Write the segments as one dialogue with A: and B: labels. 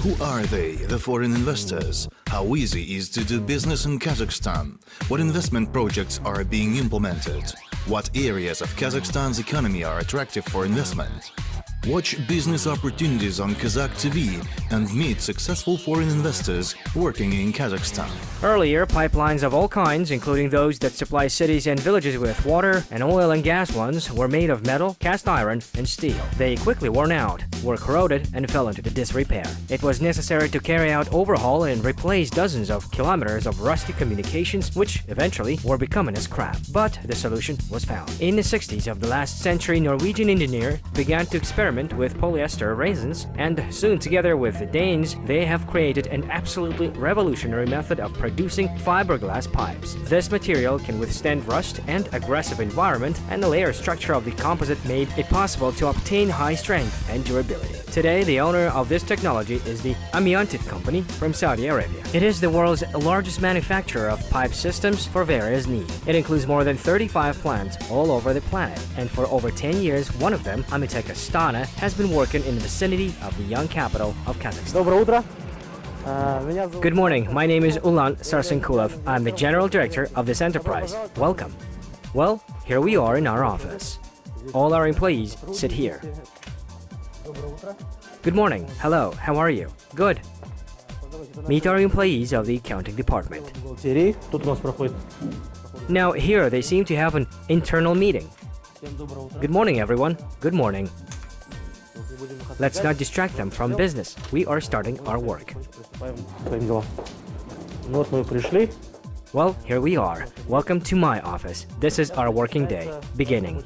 A: Who are they, the foreign investors? How easy is to do business in Kazakhstan? What investment projects are being implemented? What areas of Kazakhstan's economy are attractive for investment? Watch business opportunities on Kazakh TV and meet successful foreign investors working in Kazakhstan.
B: Earlier, pipelines of all kinds, including those that supply cities and villages with water, and oil and gas ones, were made of metal, cast iron, and steel. They quickly worn out, were corroded, and fell into disrepair. It was necessary to carry out overhaul and replace dozens of kilometers of rusty communications, which eventually were becoming a scrap. But the solution was found. In the 60s of the last century, Norwegian engineer began to experiment with polyester resins, and soon, together with the Danes, they have created an absolutely revolutionary method of producing fiberglass pipes. This material can withstand rust and aggressive environment, and the layer structure of the composite made it possible to obtain high strength and durability. Today, the owner of this technology is the Amiantit company from Saudi Arabia. It is the world's largest manufacturer of pipe systems for various needs. It includes more than 35 plants all over the planet, and for over 10 years, one of them, Amitek Astana, has been working in the vicinity of the young capital of Kazakhstan. Good morning, my name is Ulan Sarsenkulov. I'm the General Director of this enterprise. Welcome. Well, here we are in our office. All our employees sit here. Good morning. Hello, how are you? Good. Meet our employees of the accounting department. Now here they seem to have an internal meeting. Good morning, everyone. Good morning. Let's not distract them from business. We are starting our work. Well, here we are. Welcome to my office. This is our working day, beginning.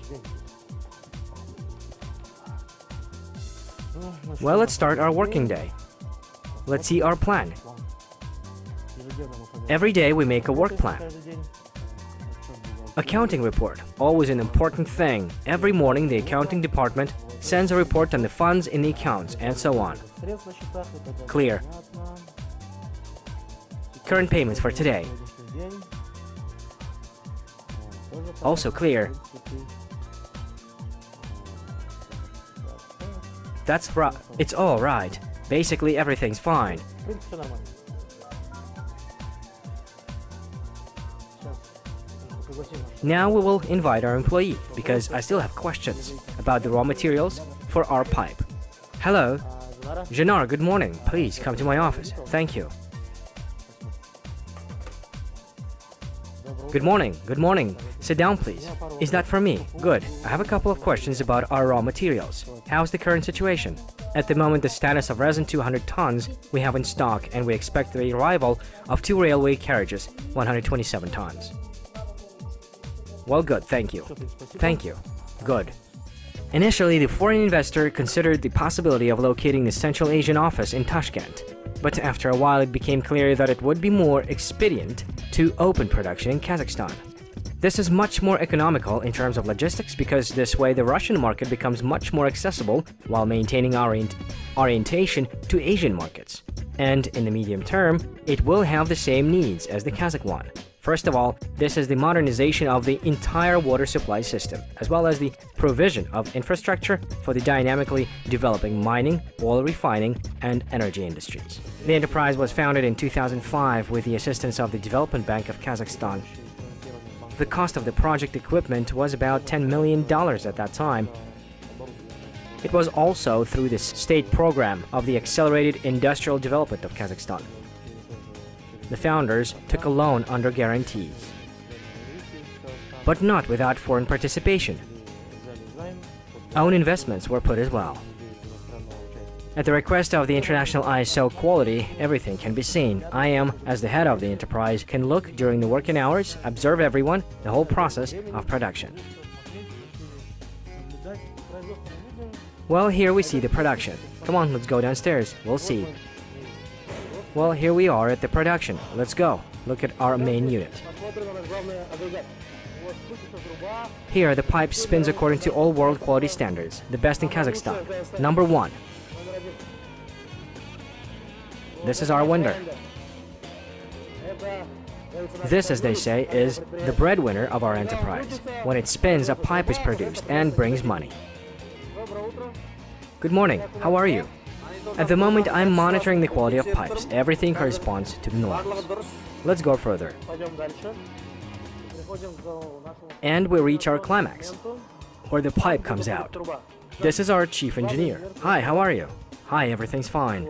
B: Well, let's start our working day. Let's see our plan. Every day we make a work plan. Accounting report, always an important thing. Every morning the accounting department sends a report on the funds in the accounts and so on. Clear. Current payments for today. Also clear. That's right. It's all right. Basically everything's fine. Now we will invite our employee, because I still have questions about the raw materials for our pipe. Hello. Janar, good morning. Please come to my office. Thank you. Good morning. Good morning. Sit down, please. Is that for me? Good. I have a couple of questions about our raw materials. How's the current situation? At the moment, the status of resin 200 tons we have in stock, and we expect the arrival of 2 railway carriages, 127 tons. Well, good, thank you. Thank you. Good. Initially, the foreign investor considered the possibility of locating the Central Asian office in Tashkent, but after a while it became clear that it would be more expedient to open production in Kazakhstan. This is much more economical in terms of logistics, because this way the Russian market becomes much more accessible while maintaining our orientation to Asian markets. And in the medium term, it will have the same needs as the Kazakh one. First of all, this is the modernization of the entire water supply system, as well as the provision of infrastructure for the dynamically developing mining, oil refining, and energy industries. The enterprise was founded in 2005 with the assistance of the Development Bank of Kazakhstan. The cost of the project equipment was about $10 million at that time. It was also through the state program of the Accelerated Industrial Development of Kazakhstan. The founders took a loan under guarantees, but not without foreign participation. Own investments were put as well. At the request of the international ISO quality, everything can be seen. I am, as the head of the enterprise, can look during the working hours, observe everyone, the whole process of production. Well, here we see the production. Come on, let's go downstairs. We'll see. Well, here we are at the production. Let's go. Look at our main unit. Here, the pipe spins according to all world quality standards, the best in Kazakhstan. Number 1. This is our winner. This, as they say, is the breadwinner of our enterprise. When it spins, a pipe is produced and brings money. Good morning. How are you? At the moment, I'm monitoring the quality of pipes. Everything corresponds to the norms. Let's go further. And we reach our climax, where the pipe comes out. This is our chief engineer. Hi, how are you? Hi, everything's fine.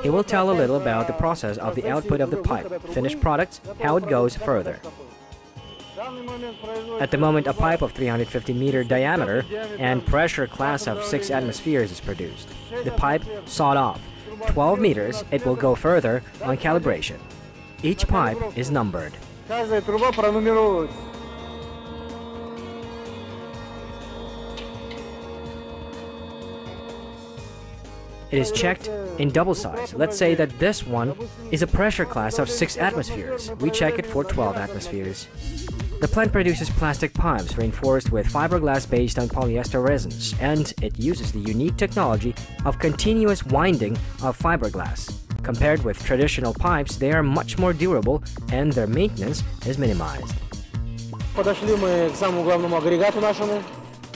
B: He will tell a little about the process of the output of the pipe, finished products, how it goes further. At the moment, a pipe of 350-meter diameter and pressure class of 6 atmospheres is produced. The pipe sawed off. 12 meters, it will go further on calibration. Each pipe is numbered. It is checked in double size. Let's say that this one is a pressure class of 6 atmospheres. We check it for 12 atmospheres. The plant produces plastic pipes reinforced with fiberglass based on polyester resins, and it uses the unique technology of continuous winding of fiberglass. Compared with traditional pipes, they are much more durable and their maintenance is minimized.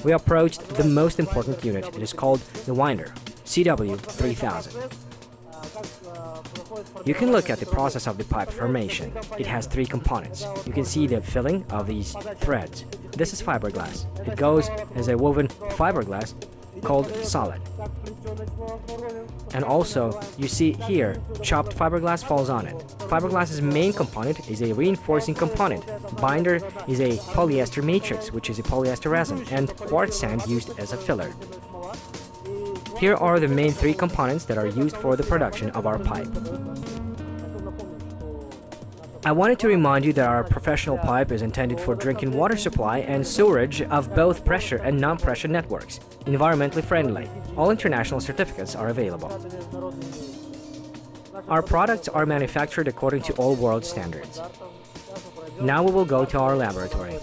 B: We approached the most important unit. It is called the winder, CW3000. You can look at the process of the pipe formation. It has 3 components. You can see the filling of these threads. This is fiberglass. It goes as a woven fiberglass called solid. And also, you see here, chopped fiberglass falls on it. Fiberglass's main component is a reinforcing component. Binder is a polyester matrix, which is a polyester resin, and quartz sand used as a filler. Here are the main 3 components that are used for the production of our pipe. I wanted to remind you that our professional pipe is intended for drinking water supply and sewerage of both pressure and non-pressure networks, environmentally friendly. All international certificates are available. Our products are manufactured according to all world standards. Now we will go to our laboratory.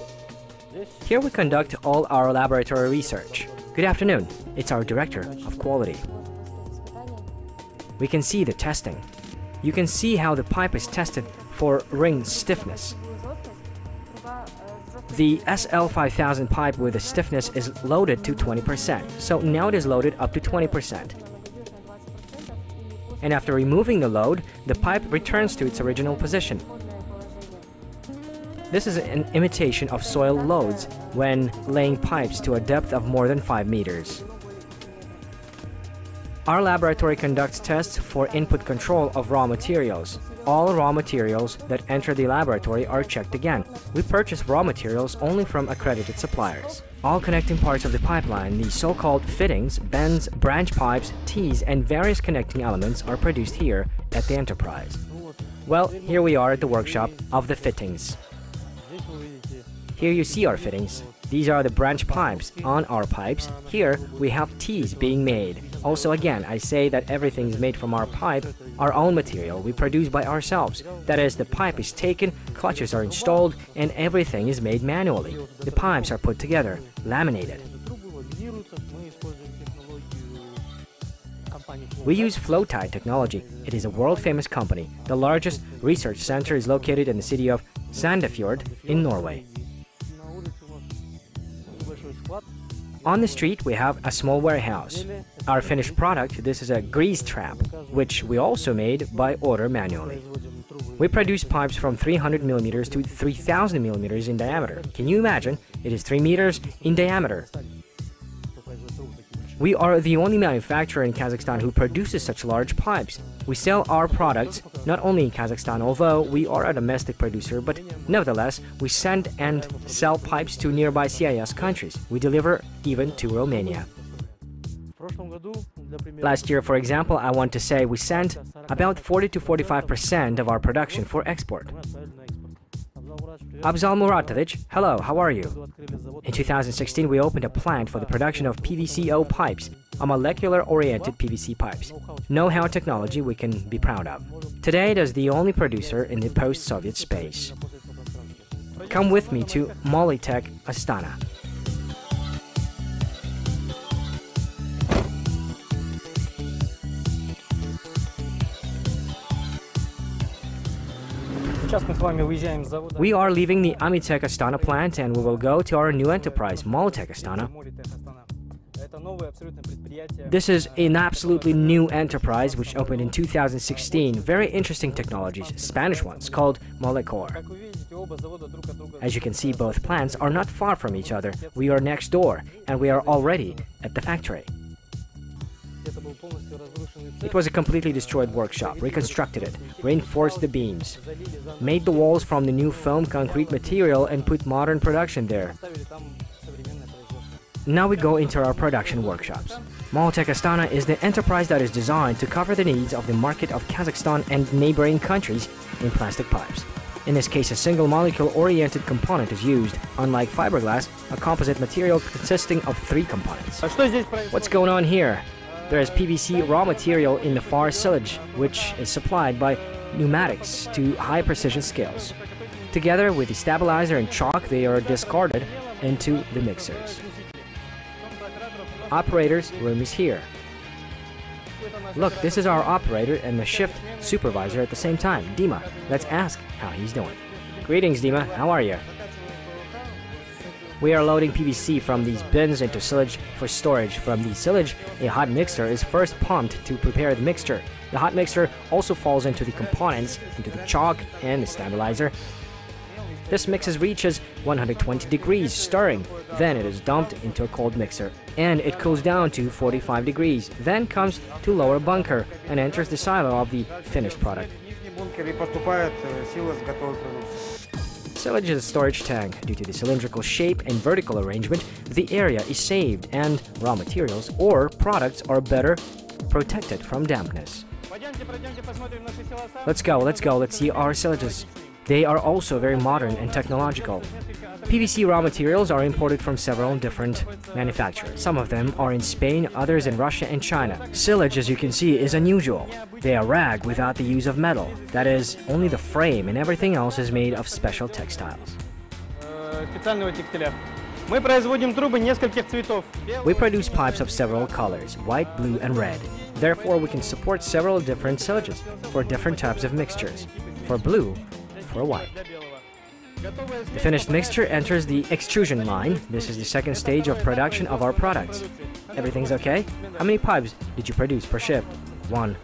B: Here we conduct all our laboratory research. Good afternoon, it's our Director of Quality. We can see the testing. You can see how the pipe is tested for ring stiffness. The SL5000 pipe with the stiffness is loaded to 20%, so now it is loaded up to 20%. And after removing the load, the pipe returns to its original position. This is an imitation of soil loads when laying pipes to a depth of more than 5 meters. Our laboratory conducts tests for input control of raw materials. All raw materials that enter the laboratory are checked again. We purchase raw materials only from accredited suppliers. All connecting parts of the pipeline, the so-called fittings, bends, branch pipes, tees, and various connecting elements are produced here at the enterprise. Well, here we are at the workshop of the fittings. Here you see our fittings. These are the branch pipes on our pipes. Here we have tees being made. Also again, I say that everything is made from our pipe, our own material we produce by ourselves. That is, the pipe is taken, clutches are installed, and everything is made manually. The pipes are put together, laminated. We use flow-tie technology. It is a world-famous company. The largest research center is located in the city of Sandefjord in Norway. On the street, we have a small warehouse. Our finished product, this is a grease trap, which we also made by order manually. We produce pipes from 300 millimeters to 3000 millimeters in diameter. Can you imagine? It is 3 meters in diameter. We are the only manufacturer in Kazakhstan who produces such large pipes. We sell our products not only in Kazakhstan, although we are a domestic producer, but nevertheless, we send and sell pipes to nearby CIS countries. We deliver even to Romania. Last year, for example, I want to say we sent about 40 to 45% of our production for export. Abzal Muratovich, hello, how are you? In 2016, we opened a plant for the production of PVCO pipes, a molecular-oriented PVC pipes. Know-how technology we can be proud of. Today, it is the only producer in the post-Soviet space. Come with me to Molitech Astana. We are leaving the Amitek Astana plant and we will go to our new enterprise, Molitech Astana. This is an absolutely new enterprise which opened in 2016. Very interesting technologies, Spanish ones, called Molecor. As you can see, both plants are not far from each other. We are next door, and we are already at the factory. It was a completely destroyed workshop, reconstructed it, reinforced the beams, made the walls from the new foam concrete material and put modern production there. Now we go into our production workshops. Molotech Astana is the enterprise that is designed to cover the needs of the market of Kazakhstan and neighboring countries in plastic pipes. In this case, a single molecule-oriented component is used, unlike fiberglass, a composite material consisting of 3 components. What's going on here? There is PVC raw material in the far silage, which is supplied by pneumatics to high-precision scales. Together with the stabilizer and chalk, they are discarded into the mixers. Operator's room is here. Look, this is our operator and the shift supervisor at the same time, Dima. Let's ask how he's doing. Greetings, Dima. How are you? We are loading PVC from these bins into silage for storage. From the silage, a hot mixer is first pumped to prepare the mixture. The hot mixer also falls into the components, into the chalk and the stabilizer. This mixes reaches 120 degrees, stirring. Then it is dumped into a cold mixer, and it cools down to 45 degrees. Then comes to lower bunker and enters the silo of the finished product. Silage is a storage tank. Due to the cylindrical shape and vertical arrangement, the area is saved and raw materials or products are better protected from dampness. Let's go, let's see our silages. They are also very modern and technological. PVC raw materials are imported from several different manufacturers. Some of them are in Spain, others in Russia and China. Silage, as you can see, is unusual. They are rag without the use of metal. That is, only the frame and everything else is made of special textiles. We produce pipes of several colors, white, blue and red. Therefore, we can support several different silages for different types of mixtures. For blue, for white. The finished mixture enters the extrusion line. This is the second stage of production of our products. Everything's okay? How many pipes did you produce per shift? 1.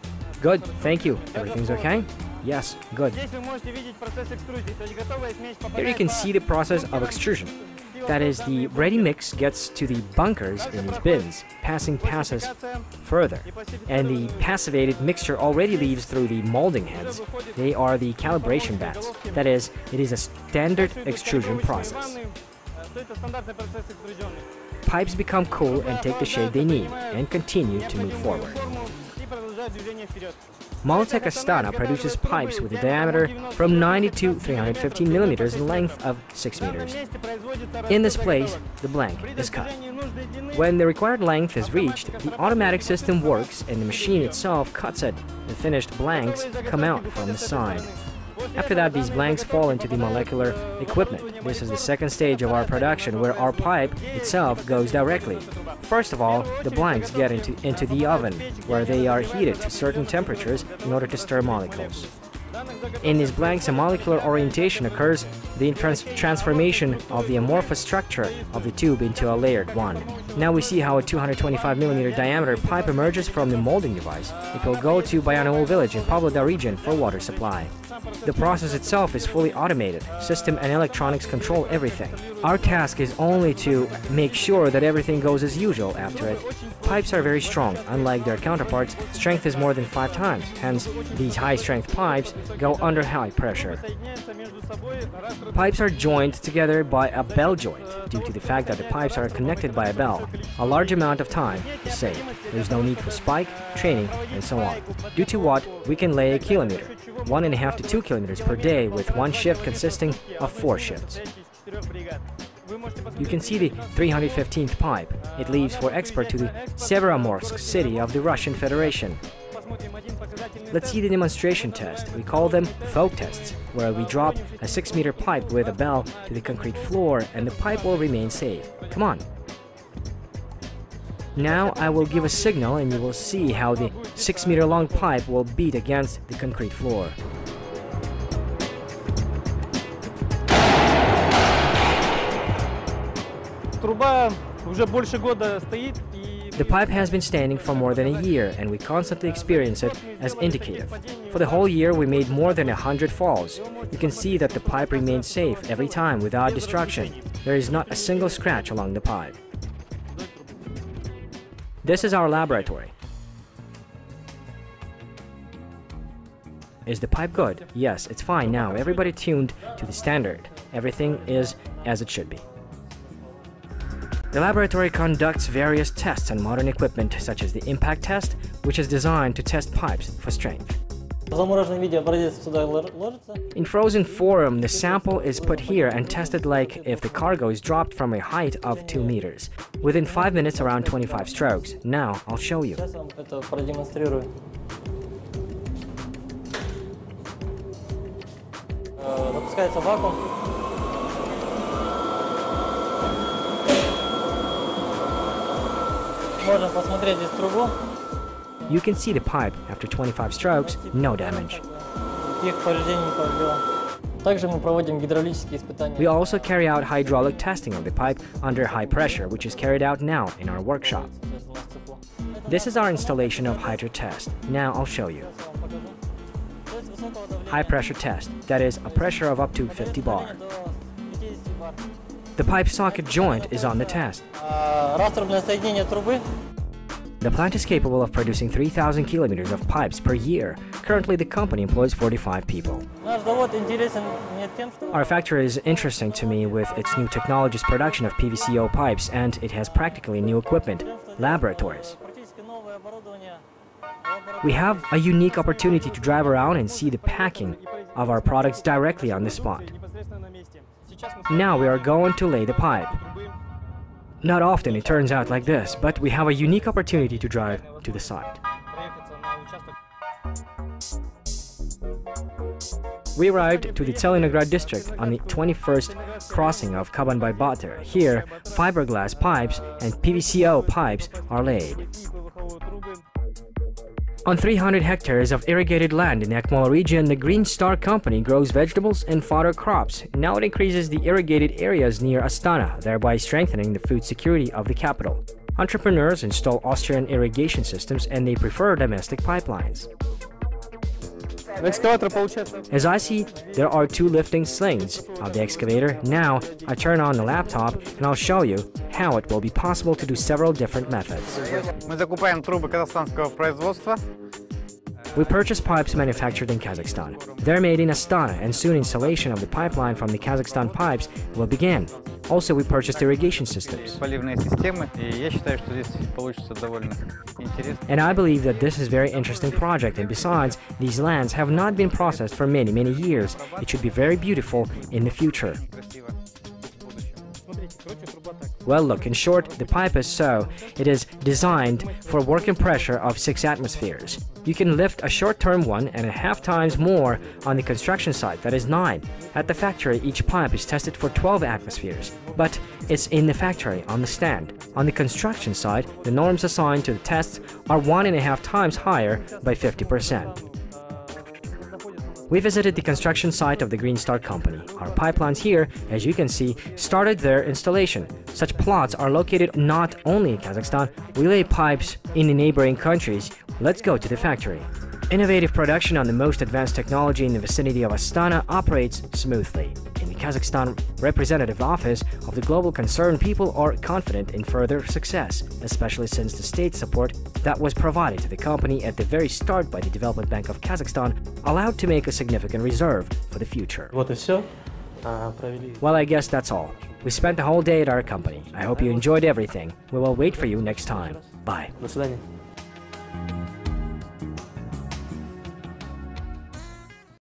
B: Good, thank you. Everything's okay? Yes, good. Here you can see the process of extrusion. That is, the ready mix gets to the bunkers in these bins, passes further, and the passivated mixture already leaves through the molding heads. They are the calibration vats. That is, it is a standard extrusion process. Pipes become cool and take the shape they need, and continue to move forward. Molotech Astana produces pipes with a diameter from 90 to 315 millimeters and length of 6 meters. In this place, the blank is cut. When the required length is reached, the automatic system works and the machine itself cuts it. The finished blanks come out from the side. After that, these blanks fall into the molecular equipment. This is the second stage of our production, where our pipe itself goes directly. First of all, the blanks get into the oven, where they are heated to certain temperatures in order to stir molecules. In these blanks, a molecular orientation occurs, the transformation of the amorphous structure of the tube into a layered one. Now we see how a 225mm diameter pipe emerges from the molding device. It will go to Bayanol village in Pavlodar region for water supply. The process itself is fully automated. System and electronics control everything. Our task is only to make sure that everything goes as usual after it. Pipes are very strong. Unlike their counterparts, strength is more than 5 times. Hence, these high-strength pipes go under high pressure. Pipes are joined together by a bell joint, due to the fact that the pipes are connected by a bell. A large amount of time is saved. There is no need for spike, training, and so on. Due to what, we can lay a kilometer, 1.5 to 2 kilometers per day, with one shift consisting of 4 shifts. You can see the 315th pipe. It leaves for export to the Severomorsk city of the Russian Federation. Let's see the demonstration test. We call them folk tests, where we drop a 6-meter pipe with a bell to the concrete floor and the pipe will remain safe. Come on. Now I will give a signal and you will see how the 6-meter long pipe will beat against the concrete floor.
C: Труба уже больше года стоит, и
B: The pipe has been standing for more than a year and we constantly experience it as indicative. For the whole year we made more than 100 falls. You can see that the pipe remains safe every time without destruction. There is not a single scratch along the pipe. This is our laboratory. Is the pipe good? Yes, it's fine now. Everybody tuned to the standard. Everything is as it should be. The laboratory conducts various tests on modern equipment, such as the impact test, which is designed to test pipes for strength. In frozen form, the sample is put here and tested like if the cargo is dropped from a height of 2 meters. Within 5 minutes, around 25 strokes. Now, I'll show you. You can see the pipe after 25 strokes, no damage. We also carry out hydraulic testing of the pipe under high pressure, which is carried out now in our workshop. This is our installation of hydro test. Now I'll show you. High pressure test, that is a pressure of up to 50 bar. The pipe socket joint is on the test. The plant is capable of producing 3,000 kilometers of pipes per year. Currently, the company employs 45 people. Our factory is interesting to me with its new technologies production of PVCO pipes, and it has practically new equipment, laboratories. We have a unique opportunity to drive around and see the packing of our products directly on the spot. Now we are going to lay the pipe. Not often it turns out like this, but we have a unique opportunity to drive to the site. We arrived to the Tselinograd district on the 21st crossing of Kaban-by-Batyr. Here, fiberglass pipes and PVCO pipes are laid. On 300 hectares of irrigated land in the Akmola region, the Green Star Company grows vegetables and fodder crops. Now it increases the irrigated areas near Astana, thereby strengthening the food security of the capital. Entrepreneurs install Austrian irrigation systems and they prefer domestic pipelines. As I see, there are 2 lifting slings of the excavator. Now I turn on the laptop and I'll show you how it will be possible to do several different methods. We purchase pipes manufactured in Kazakhstan. They're made in Astana, and soon installation of the pipeline from the Kazakhstan pipes will begin. Also, we purchased irrigation systems. And I believe that this is a very interesting project, and besides, these lands have not been processed for many, many years. It should be very beautiful in the future. Well, look, in short, the pipe is so. It is designed for a working pressure of 6 atmospheres. You can lift a short-term 1.5 times more on the construction site, that is 9. At the factory, each pipe is tested for 12 atmospheres, but it's in the factory, on the stand. On the construction site, the norms assigned to the tests are 1.5 times higher by 50%. We visited the construction site of the Green Star Company. Our pipelines here, as you can see, started their installation. Such plots are located not only in Kazakhstan, we lay pipes in the neighboring countries. Let's go to the factory. Innovative production on the most advanced technology in the vicinity of Astana operates smoothly. In the Kazakhstan representative office of the global concern, people are confident in further success, especially since the state support that was provided to the company at the very start by the Development Bank of Kazakhstan allowed to make a significant reserve for the future. Well, I guess that's all. We spent the whole day at our company. I hope you enjoyed everything. We will wait for you next time. Bye.